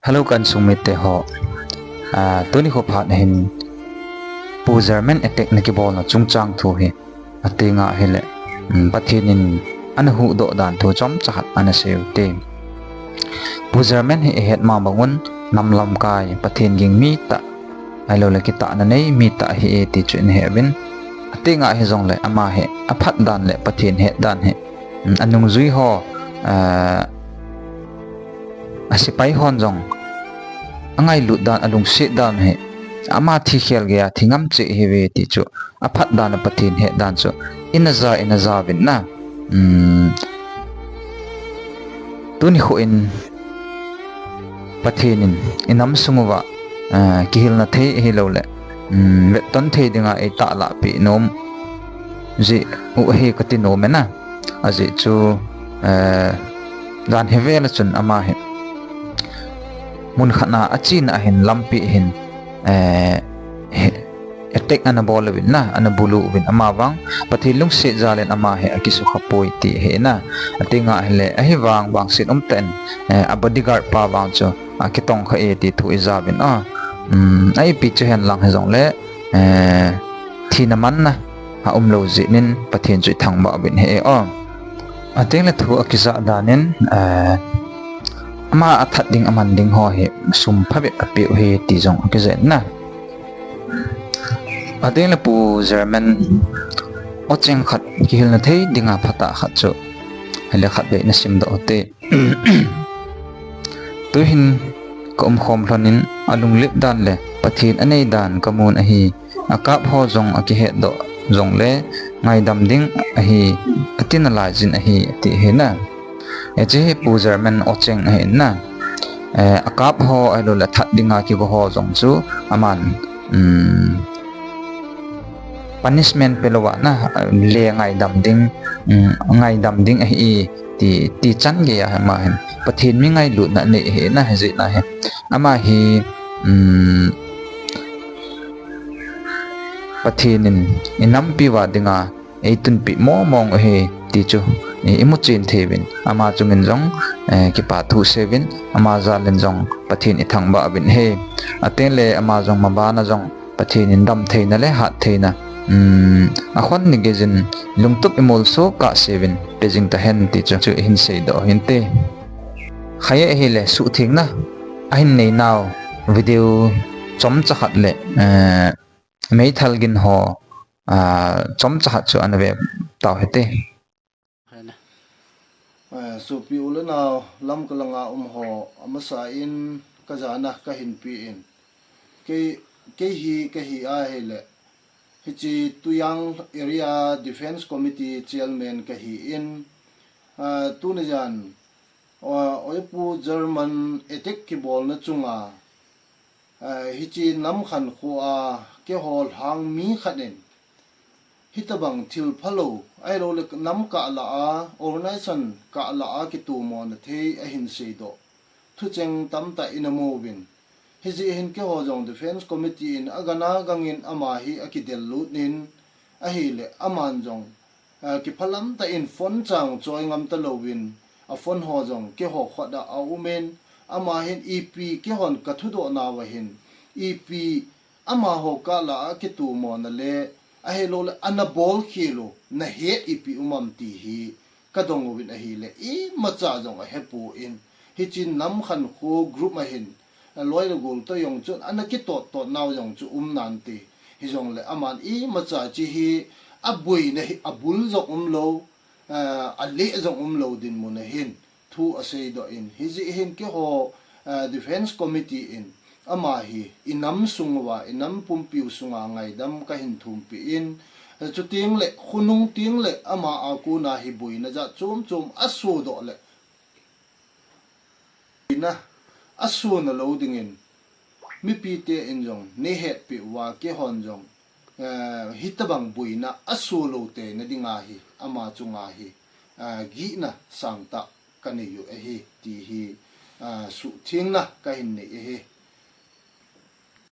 Hello kan sumit te ho tuni ho phat hin puzermen attack na ki bol na chungchang thu hi atinga hele Pathenin an hu do dan thu chom chahat ana seu te puzermen hi het ma bangun namlam kai Pathen ging mi ta ailo le ki ta na nei mi ta hi ti chen he bin atinga hi jong le ama he aphat dan le Pathen he dan he anung zui ho asipai hon jong angai lut dan alung se dan he ama thi khel gya thingam che hewe ti chu aphat dan Pathen he dan chu inaza bin na tuni ho in Pathenin inam sunguwa kihil na the hi lo le vet ton the dinga e ta la pi nom ji u he katino mena aji chu dan hewe la chun ama he mun khana achin a hin lampi hin attack ana bol bin na ana bulu bin ama wang Pathen lung se jalen ama he akisu khapoi ti he na atinga hele a hi wang sit ten a bodyguard pa wang chu akitong kha e ti thu iza bin ai pi che hen lang he jong le thina man na ha lo ji nin Pathen chu thang ba bin he ating le thu akiza danin ama athat ding aman ding ho he sum phabe ape he ti jong akizen na ating le pu German ocheng khat kihil na thei dinga phata khat chu hele khat be na sim do te tu hin kom khom thlonin alung lip dan le Pathen anei dan kamun a hi akap ho jong aki he do jong le ngai dam ding a hi atin la jin a hi ti he na eje pu German ocheng he na akap ho alo la that dinga ki bo ho jong chu aman punishment pelowa na le ngai dam ding a hi ti chan ge ya ma hen Pathen mi ngai lu na ne he na he na he ama hi Pathenin inam pi wa dinga eitun pi mo mong he ti chu imuchin thebin ama chungin jong ki pa thu sevin ama zalen jong Pathen ithang ba bin he atele ama jong ma ba na jong Pathen in dam theina le hat theina a khon ni gezin lungtup imol so ka sevin pejing ta hen ti chu hin sei do hin te khaya he le su thing na ahin nei naw video chom chakhat le mei thalgin ho chom chakhat chu anave taw hete so pi ula naw lam kalanga ho amasa in kazana ka hin pi in ke hi a hele hichi tuyang area defense committee chairman ka hi in tunajan oipu German attack ki bol na chunga hichi nam khan khuwa ke hol hang mi khanen hitabang thil phalo ai ro le nam ka la a organization ka la a ki tu mo na the a hin sei do thu cheng tam ta in a movin hiji hin ke ho jong defense committee in agana gangin ama hi akidel lut nin a hi le aman jong ki phalam ta in phone chang choi ngam ta lowin a phone ho jong ke ho khoda a umen ama hin ep ke hon ka thu do na wa hin ep ama ho ka la ki tu mo na le a he lo le anabol khilo na he ep umam ti hi ka dong win a hi le ma cha jong a he pu in hi chin nam khan kho group ma hin loi le gol to yong chu anaki to naw yong chu nan ti hi jong le aman ma cha chi hi abui na hi abul jong lo a le jong lo din mo na hin thu a sei do in hi ji hin ke ho defense committee in ama hi inam sungwa inam pumpiu sunga ngai dam ka hin thum pi in chu ting le khunung ting le ama aku na hi bui na ja chum asu do le na asu na lo ding in mi pi te in jong ne het pi wa ke hon jong hitabang bui na asu lo te na dinga hi ama chunga hi gi na sangta kaniyu hi ti hi su thing na ka hin ne